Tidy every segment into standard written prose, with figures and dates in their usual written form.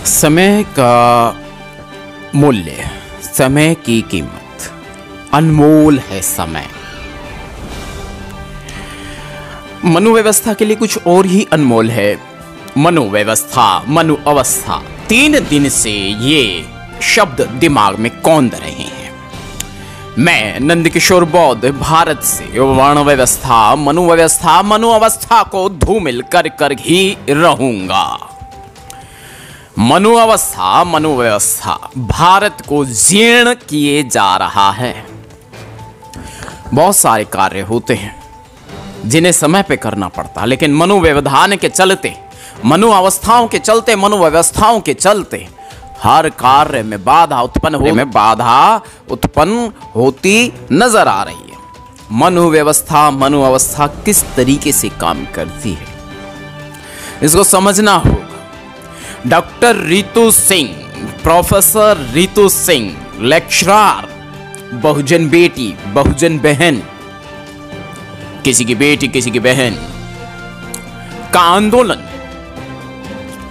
समय का मूल्य, समय की कीमत अनमोल है। समय मनोव्यवस्था के लिए कुछ और ही अनमोल है। मनोव्यवस्था, मनो अवस्था, 3 दिन से ये शब्द दिमाग में कौंध रहे हैं। मैं नंदकिशोर बौद्ध भारत से वर्ण व्यवस्था, मनोव्यवस्था, मनो अवस्था को धूमिल कर कर ही रहूंगा। मनोअवस्था, मनोव्यवस्था भारत को जीर्ण किए जा रहा है। बहुत सारे कार्य होते हैं जिन्हें समय पे करना पड़ता है, लेकिन मनोव्यवधान के चलते, मनोअवस्थाओं के चलते, मनोव्यवस्थाओं के चलते हर कार्य में बाधा उत्पन्न होती नजर आ रही है। मनोव्यवस्था, मनोअवस्था किस तरीके से काम करती है, इसको समझना होगा। Doctor Ritu Singh, professor Ritu Singh, lecturer, बहुजन बेटी, बहुजन बहन, किसी की बेटी किसी की बहन का आंदोलन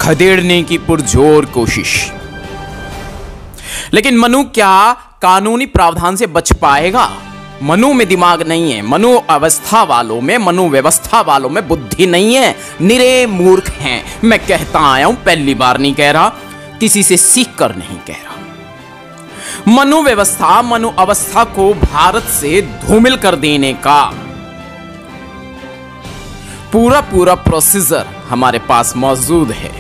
खदेड़ने की पुरजोर कोशिश। लेकिन मनु क्या कानूनी प्रावधान से बच पाएगा? मनु में दिमाग नहीं है, मनु अवस्था वालों में, मनु व्यवस्था वालों में बुद्धि नहीं है, निरे मूर्ख हैं। मैं कहता आया हूं, पहली बार नहीं कह रहा, किसी से सीख कर नहीं कह रहा। मनु व्यवस्था, मनु अवस्था को भारत से धूमिल कर देने का पूरा प्रोसीजर हमारे पास मौजूद है।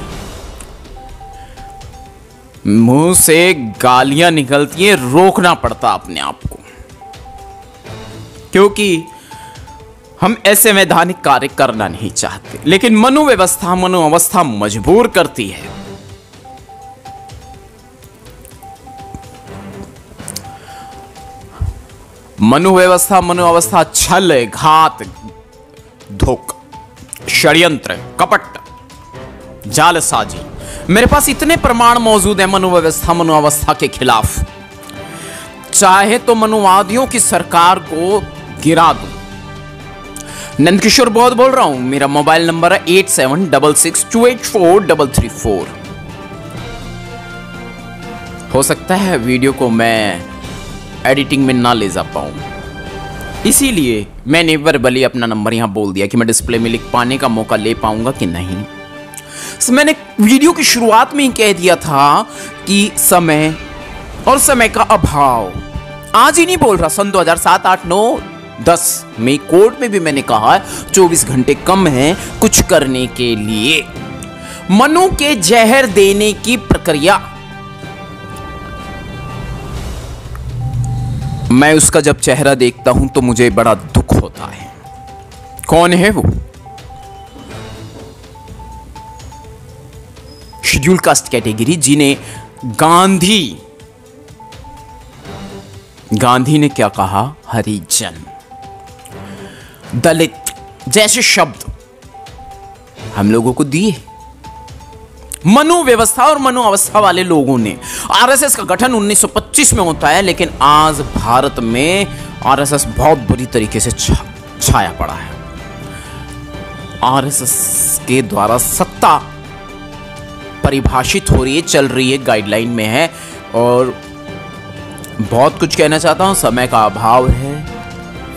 मुंह से गालियां निकलती हैं, रोकना पड़ता अपने आप को, क्योंकि हम ऐसे वैधानिक कार्य करना नहीं चाहते। लेकिन मनोव्यवस्था, मनोअवस्था मजबूर करती है। मनोव्यवस्था, मनोअवस्था छल, घात, धोख, षड्यंत्र, कपट, जालसाजी। मेरे पास इतने प्रमाण मौजूद हैं मनोव्यवस्था, मनोअवस्था के खिलाफ। चाहे तो मनुवादियों की सरकार को गिरा दूं। नंदकिशोर बौद्ध बोल रहा हूं। मेरा मोबाइल नंबर है 8766284334। हो सकता है वीडियो को मैं एडिटिंग में ना ले जा पाऊं, इसीलिए मैंने वर्बली अपना नंबर यहां बोल दिया कि मैं डिस्प्ले में लिख पाने का मौका ले पाऊंगा कि नहीं। मैंने वीडियो की शुरुआत में ही कह दिया था कि समय और समय का अभाव, आज ही नहीं बोल रहा, सन 2007, 8, 9, 10 में कोर्ट में भी मैंने कहा 24 घंटे कम है कुछ करने के लिए। मनु के जहर देने की प्रक्रिया, मैं उसका जब चेहरा देखता हूं तो मुझे बड़ा दुख होता है। कौन है वो? शेड्यूल कास्ट कैटेगरी, जिन्हें गांधी ने क्या कहा, हरिजन, दलित जैसे शब्द हम लोगों को दिए। मनु व्यवस्था और मनु अवस्था वाले लोगों ने, आरएसएस का गठन 1925 में होता है, लेकिन आज भारत में आरएसएस बहुत बुरी तरीके से छाया पड़ा है। आरएसएस के द्वारा सत्ता परिभाषित हो रही है, चल रही है, गाइडलाइन में है, और बहुत कुछ कहना चाहता हूं, समय का अभाव है।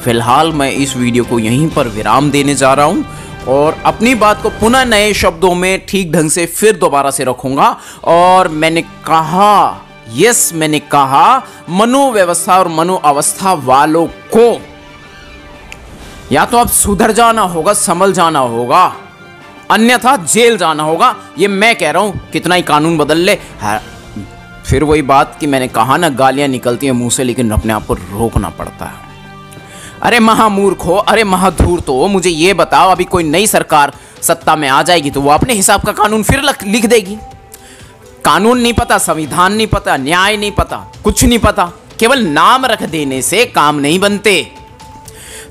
फिलहाल मैं इस वीडियो को यहीं पर विराम देने जा रहा हूं और अपनी बात को पुनः नए शब्दों में ठीक ढंग से फिर दोबारा से रखूंगा। और मैंने कहा, मैंने कहा मनोव्यवस्था और मनोअवस्था वालों को या तो अब सुधर जाना होगा, संभल जाना होगा, अन्यथा जेल जाना होगा। ये मैं कह रहा हूं, कितना ही कानून बदल ले। फिर वही बात कि मैंने कहा ना, गालियां निकलती हैं मुंह से, लेकिन अपने आप को रोकना पड़ता है। अरे महामूर्ख हो, अरे महाधूर्त हो, मुझे ये बताओ, अभी कोई नई सरकार सत्ता में आ जाएगी तो वो अपने हिसाब का कानून फिर लिख देगी। कानून नहीं पता, संविधान नहीं पता, न्याय नहीं पता, कुछ नहीं पता। केवल नाम रख देने से काम नहीं बनते।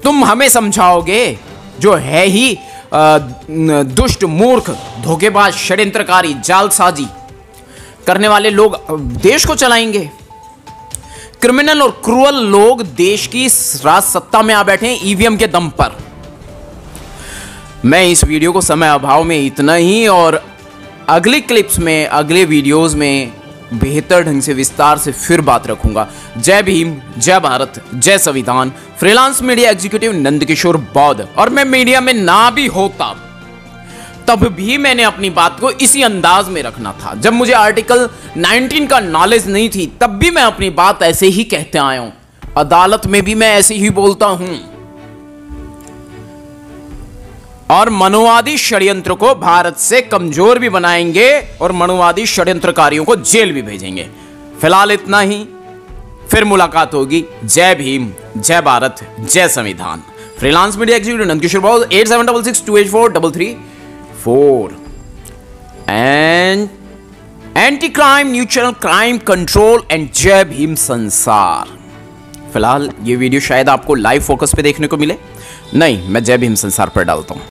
तुम हमें समझाओगे जो है ही दुष्ट, मूर्ख, धोखेबाज, षड्यंत्रकारी, जालसाजी करने वाले लोग देश को चलाएंगे। क्रिमिनल और क्रूअल लोग देश की राज सत्ता में आ बैठे हैं ईवीएम के दम पर। मैं इस वीडियो को समय अभाव में इतना ही, और अगली क्लिप्स में, अगले वीडियोस में बेहतर ढंग से विस्तार से फिर बात रखूंगा। जय भीम, जय भारत, जय संविधान। फ्रीलांस मीडिया एग्जीक्यूटिव नंदकिशोर बौद्ध। और मैं मीडिया में ना भी होता तब भी मैंने अपनी बात को इसी अंदाज में रखना था। जब मुझे आर्टिकल 19 का नॉलेज नहीं थी तब भी मैं अपनी बात ऐसे ही कहते आया हूं। अदालत में भी मैं ऐसे ही बोलता हूं। और मनुवादी षड्यंत्र को भारत से कमजोर भी बनाएंगे और मनुवादी षड्यंत्रकारियों को जेल भी भेजेंगे। फिलहाल इतना ही, फिर मुलाकात होगी। जय भीम, जय भारत, जय संविधान। फ्रीलांस मीडिया एग्जीक्यूटिव नंदकिशोर बौद्ध, 8766284284 and anti crime news channel crime control and जय भीम संसार। फिलहाल ये वीडियो शायद आपको लाइव फोकस पे देखने को मिले, नहीं मैं जय भीम संसार पर डालता हूं।